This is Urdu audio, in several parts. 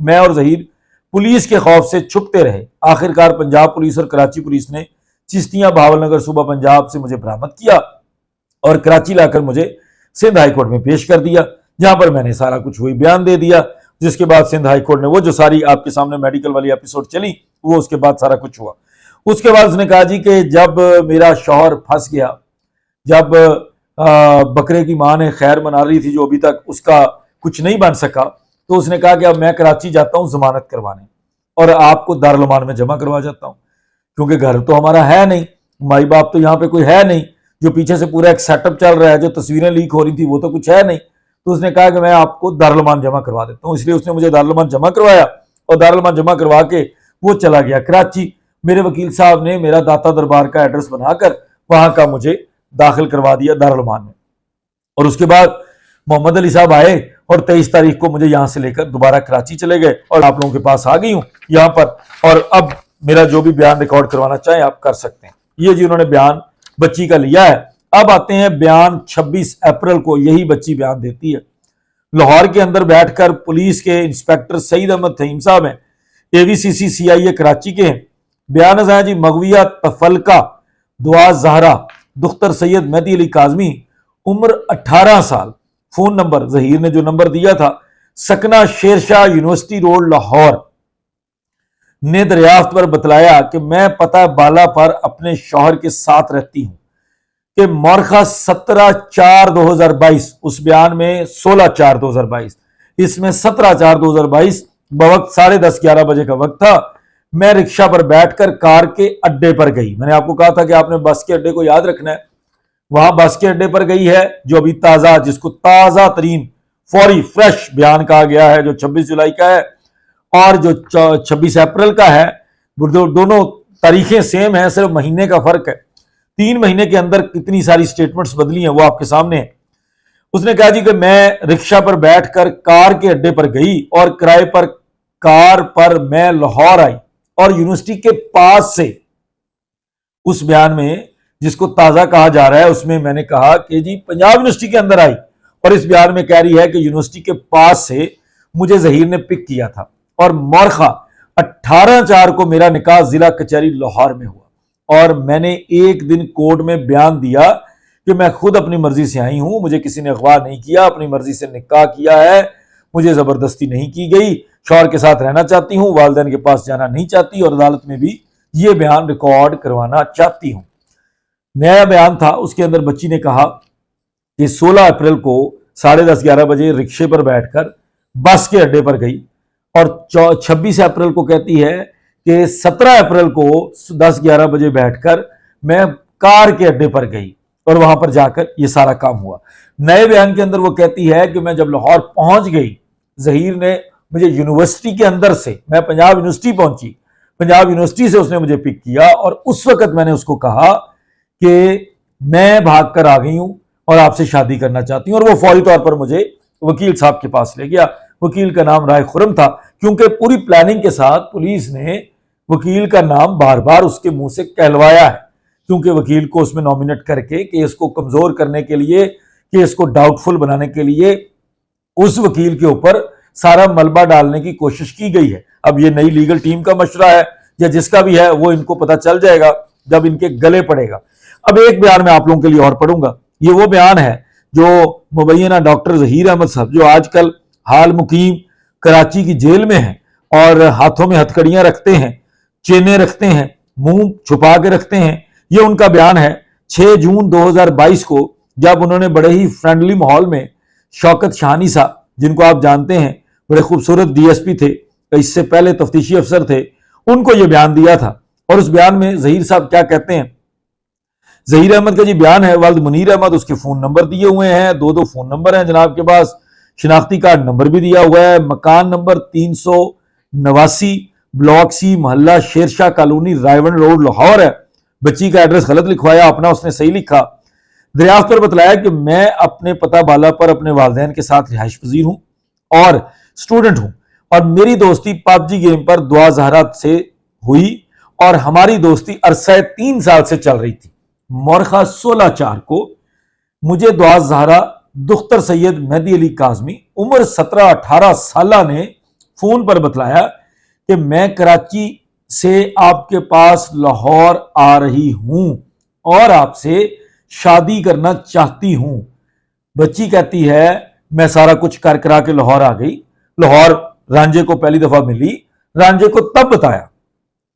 میں اور ظہیر پولیس کے خوف سے چھپتے رہے۔ آخرکار پنجاب پولیس اور کراچی پولیس نے چشتیاں بہاول نگر صوبہ پنجاب سے مجھے برآمد کیا اور کراچی لا کر مجھے سندھ ہائی کورٹ میں پیش کر دیا، جہاں پر میں نے سارا کچھ وہی بیان دے دیا، جس کے بعد سندھ ہائی کورٹ نے وہ جو ساری آپ کے سامنے میڈیکل والی ایپیسوڈ چلی وہ اس کے بعد سارا کچھ ہوا۔ اس کے بعد اس نے کہا جی کہ جب میرا شوہر پھنس گیا، جب بکرے کی ماں نے خیر منا رہی تھی جو ابھی تک اس کا کچھ نہیں بن سکا، تو اس نے کہا کہ اب میں کراچی جاتا ہوں ضمانت کروانے اور آپ کو دارالمان میں جمع کروا جاتا ہوں، کیونکہ گھر تو ہمارا ہے نہیں، مائی باپ تو یہاں پہ کوئی ہے نہیں، جو پیچھے سے پورا ایک سیٹ اپ چل رہا ہے، جو تصویریں لیک ہو رہی تھی وہ تو کچھ ہے نہیں۔ تو اس نے کہا کہ میں آپ کو دارالمان جمع کروا دیتا ہوں، اس لیے اس نے مجھے دارالمان جمع کروایا اور دارالمان جمع کروا کے وہ چلا گیا کراچی۔ میرے وکیل صاحب نے میرا داتا دربار کا ایڈریس بنا کر وہاں کا مجھے داخل کروا دیا دارالمان میں، اور اس کے بعد محمد علی صاحب آئے اور 23 تاریخ کو مجھے یہاں سے لے کر دوبارہ کراچی چلے گئے اور آپ لوگوں کے پاس آ گئی ہوں یہاں پر، اور اب میرا جو بھی بیان ریکارڈ کروانا چاہیں آپ کر سکتے ہیں۔ یہ جی انہوں نے بیان بچی کا لیا ہے۔ اب آتے ہیں بیان 26 اپریل کو، یہی بچی بیان دیتی ہے۔ لاہور کے اندر بیٹھ کر پولیس کے انسپیکٹر سعید احمد فہیم صاحب ہیں، اے وی سی سی سی آئی اے کراچی کے ہیں۔ بیان ہے جی مغویہ تفلقہ دعا زہرا دختر سید مہدی علی کاظمی، عمر 18 سال، فون نمبر ظہیر نے جو نمبر دیا تھا سکنہ شیرشاہ یونیورسٹی روڈ لاہور، نے دریافت پر بتلایا کہ میں پتہ بالا پر اپنے شوہر کے ساتھ رہتی ہوں کہ مورخہ 17/4/2022، اس بیان میں 16/4/2022، اس میں 17/4/2022 بوقت 10:30-11 بجے کا وقت تھا۔ میں رکشہ پر بیٹھ کر کار کے اڈے پر گئی، میں نے آپ کو کہا تھا کہ آپ نے بس کے اڈے کو یاد رکھنا ہے، وہاں بس کے اڈے پر گئی ہے جو ابھی تازہ، جس کو تازہ ترین فوری فریش بیان کہا گیا ہے، جو 26 جولائی کا ہے اور جو 26 اپریل کا ہے، دونوں تاریخیں سیم ہیں، صرف مہینے کا فرق ہے۔ 3 مہینے کے اندر کتنی ساری سٹیٹمنٹس بدلی ہیں وہ آپ کے سامنے ہیں۔ اس نے کہا جی کہ میں رکشہ پر بیٹھ کر کار کے اڈے پر گئی اور کرائے پر کار پر میں لاہور آئی اور یونیورسٹی کے پاس سے، اس بیان میں جس کو تازہ کہا جا رہا ہے اس میں میں نے کہا کہ جی پنجاب یونیورسٹی کے اندر آئی، اور اس بیان میں کہہ رہی ہے کہ یونیورسٹی کے پاس سے مجھے ظہیر نے پک کیا تھا اور مورخہ 18/4 کو میرا نکاح ضلع کچہری لاہور میں ہوا، اور میں نے ایک دن کورٹ میں بیان دیا کہ میں خود اپنی مرضی سے آئی ہوں، مجھے کسی نے اغوا نہیں کیا، اپنی مرضی سے نکاح کیا ہے، مجھے زبردستی نہیں کی گئی، شوہر کے ساتھ رہنا چاہتی ہوں، والدین کے پاس جانا نہیں چاہتی، اور عدالت میں بھی یہ بیان ریکارڈ کروانا چاہتی ہوں۔ نیا بیان تھا، اس کے اندر بچی نے کہا کہ 16 اپریل کو 10:30-11 بجے رکشے پر بیٹھ کر بس کے اڈے پر گئی، اور 26 اپریل کو کہتی ہے کہ 17 اپریل کو 10-11 بجے بیٹھ کر میں کار کے اڈے پر گئی اور وہاں پر جا کر یہ سارا کام ہوا۔ نئے بیان کے اندر وہ کہتی ہے کہ میں جب لاہور پہنچ گئی، ظہیر نے مجھے یونیورسٹی کے اندر سے، میں پنجاب یونیورسٹی پہنچی، پنجاب یونیورسٹی سے اس نے مجھے پک کیا، اور اس وقت میں نے اس کو کہا کہ میں بھاگ کر آ گئی ہوں اور آپ سے شادی کرنا چاہتی ہوں، اور وہ فوری طور پر مجھے وکیل صاحب کے پاس لے گیا۔ وکیل کا نام رائے خرم تھا، کیونکہ پوری پلاننگ کے ساتھ پولیس نے وکیل کا نام بار بار اس کے منہ سے کہلوایا ہے، کیونکہ وکیل کو اس میں نامینیٹ کر کے کیس کو کمزور کرنے کے لیے، کیس کو ڈاؤٹ فل بنانے کے لیے اس وکیل کے اوپر سارا ملبہ ڈالنے کی کوشش کی گئی ہے۔ اب یہ نئی لیگل ٹیم کا مشورہ ہے یا جس کا بھی ہے، وہ ان کو پتہ چل جائے گا جب ان کے گلے پڑے گا۔ اب ایک بیان میں آپ لوگوں کے لیے اور پڑھوں گا، یہ وہ بیان ہے جو مبینہ ڈاکٹر ظہیر احمد صاحب، جو آج کل حال مقیم کراچی کی جیل میں ہیں اور ہاتھوں میں ہتھکڑیاں رکھتے ہیں، چینیں رکھتے ہیں، منہ چھپا کے رکھتے ہیں، یہ ان کا بیان ہے 6 جون 2022 کو، جب انہوں نے بڑے ہی فرینڈلی ماحول میں شوکت شاہانی صاحب، جن کو آپ جانتے ہیں بڑے خوبصورت ڈی ایس پی تھے، اس سے پہلے تفتیشی افسر تھے، ان کو یہ بیان دیا تھا۔ اور اس بیان میں ظہیر صاحب کیا کہتے ہیں؟ ظہیر احمد کا جی بیان ہے، والد منیر احمد، اس کے فون نمبر دیے ہوئے ہیں، 2 فون نمبر ہیں جناب کے پاس، شناختی کارڈ نمبر بھی دیا ہوا ہے، مکان نمبر 389 بلاک سی، محلہ شیرشاہ کالونی، رائیون روڈ، لاہور ہے۔ بچی کا ایڈریس غلط لکھوایا، اپنا اس نے صحیح لکھا۔ دریافت پر بتلایا کہ میں اپنے پتہ بالا پر اپنے والدین کے ساتھ رہائش پذیر ہوں اور اسٹوڈنٹ ہوں، اور میری دوستی پب جی گیم پر دعا زہرا سے ہوئی، اور ہماری دوستی عرصہ 3 سال سے چل رہی تھی۔ مورخہ 16/4 کو مجھے دعا زہرا دختر سید مہدی علی کاظمی، عمر 17-18 سالہ نے فون پر بتلایا کہ میں کراچی سے آپ کے پاس لاہور آ رہی ہوں اور آپ سے شادی کرنا چاہتی ہوں۔ بچی کہتی ہے میں سارا کچھ کر کرا کے لاہور آ گئی، لاہور رانجھے کو پہلی دفعہ ملی، رانجھے کو تب بتایا،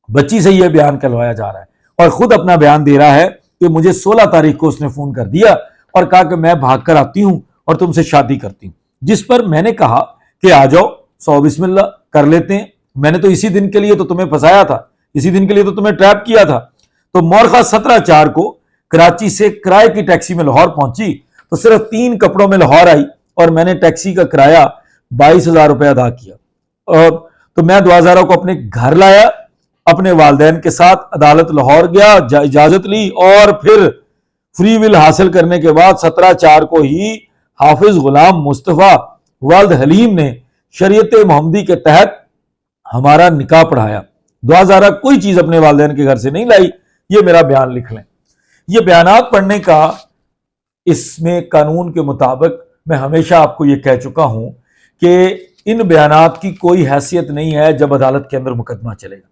بچی سے یہ بیان کروایا جا رہا ہے اور خود اپنا بیان دے رہا ہے کہ مجھے 16 تاریخ کو اس نے فون کر دیا اور کہا کہ میں بھاگ کر آتی ہوں اور تم سے شادی کرتی ہوں، جس پر میں نے کہا کہ آ جاؤ، سو بسم اللہ کر لیتے ہیں، میں نے تو اسی دن کے لیے تو تمہیں پھنسایا تھا، اسی دن کے لیے تو تمہیں ٹریپ کیا تھا۔ تو مورخہ 17/4 کو کراچی سے کرائے کی ٹیکسی میں لاہور پہنچی تو صرف 3 کپڑوں میں لاہور آئی اور میں نے ٹیکسی کا کرایہ 22,000 روپے ادا کیا، اور تو میں 2000 کو اپنے گھر لایا، اپنے والدین کے ساتھ عدالت لاہور گیا، اجازت لی اور پھر فری ول حاصل کرنے کے بعد 17/4 کو ہی حافظ غلام مصطفیٰ والد حلیم نے شریعت محمدی کے تحت ہمارا نکاح پڑھایا۔ 2000 کوئی چیز اپنے والدین کے گھر سے نہیں لائی، یہ میرا بیان لکھ لیں۔ یہ بیانات پڑھنے کا اس میں قانون کے مطابق میں ہمیشہ آپ کو یہ کہہ چکا ہوں کہ ان بیانات کی کوئی حیثیت نہیں ہے جب عدالت کے اندر مقدمہ چلے گا۔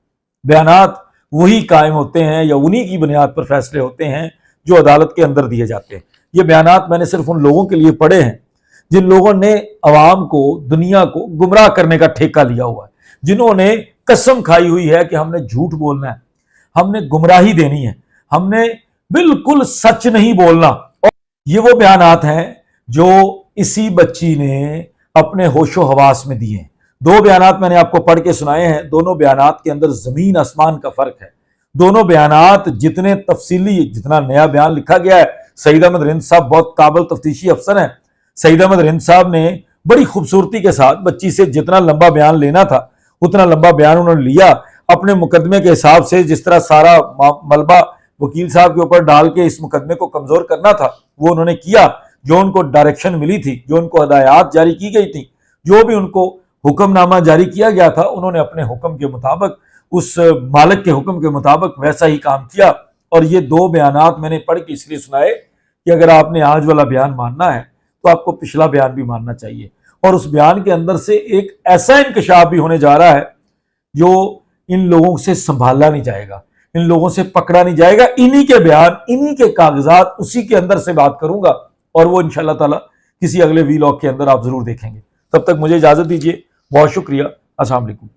بیانات وہی قائم ہوتے ہیں یا انہی کی بنیاد پر فیصلے ہوتے ہیں جو عدالت کے اندر دیے جاتے ہیں۔ یہ بیانات میں نے صرف ان لوگوں کے لیے پڑھے ہیں جن لوگوں نے عوام کو، دنیا کو گمراہ کرنے کا ٹھیکہ لیا ہوا ہے، جنہوں نے قسم کھائی ہوئی ہے کہ ہم نے جھوٹ بولنا ہے، ہم نے گمراہی دینی ہے، ہم نے بالکل سچ نہیں بولنا۔ اور یہ وہ بیانات ہیں جو اسی بچی نے اپنے ہوش و حواس میں دیے ہیں۔ 2 بیانات میں نے آپ کو پڑھ کے سنائے ہیں، دونوں بیانات کے اندر زمین آسمان کا فرق ہے۔ دونوں بیانات جتنے تفصیلی، جتنا نیا بیان لکھا گیا ہے، سعید احمد رند صاحب بہت قابل تفتیشی افسر ہیں، سعید احمد رند صاحب نے بڑی خوبصورتی کے ساتھ بچی سے جتنا لمبا بیان لینا تھا اتنا لمبا بیان انہوں نے لیا، اپنے مقدمے کے حساب سے جس طرح سارا ملبہ وکیل صاحب کے اوپر ڈال کے اس مقدمے کو کمزور کرنا تھا وہ انہوں نے کیا۔ جو ان کو ڈائریکشن ملی تھی، جو ان کو ہدایات جاری کی گئی تھی، جو بھی ان کو حکم نامہ جاری کیا گیا تھا، انہوں نے اپنے حکم کے مطابق، اس مالک کے حکم کے مطابق ویسا ہی کام کیا۔ اور یہ 2 بیانات میں نے پڑھ کے اس لیے سنائے کہ اگر آپ نے آج والا بیان ماننا ہے تو آپ کو پچھلا بیان بھی ماننا چاہیے، اور اس بیان کے اندر سے ایک ایسا انکشاف بھی ہونے جا رہا ہے جو ان لوگوں سے سنبھالا نہیں جائے گا، ان لوگوں سے پکڑا نہیں جائے گا۔ انہی کے بیان، انہی کے کاغذات، اسی کے اندر سے بات کروں گا، اور وہ انشاءاللہ تعالی کسی اگلے ویلاگ کے اندر آپ ضرور دیکھیں گے۔ تب تک مجھے اجازت دیجیے، بہت شکریہ، السلام علیکم۔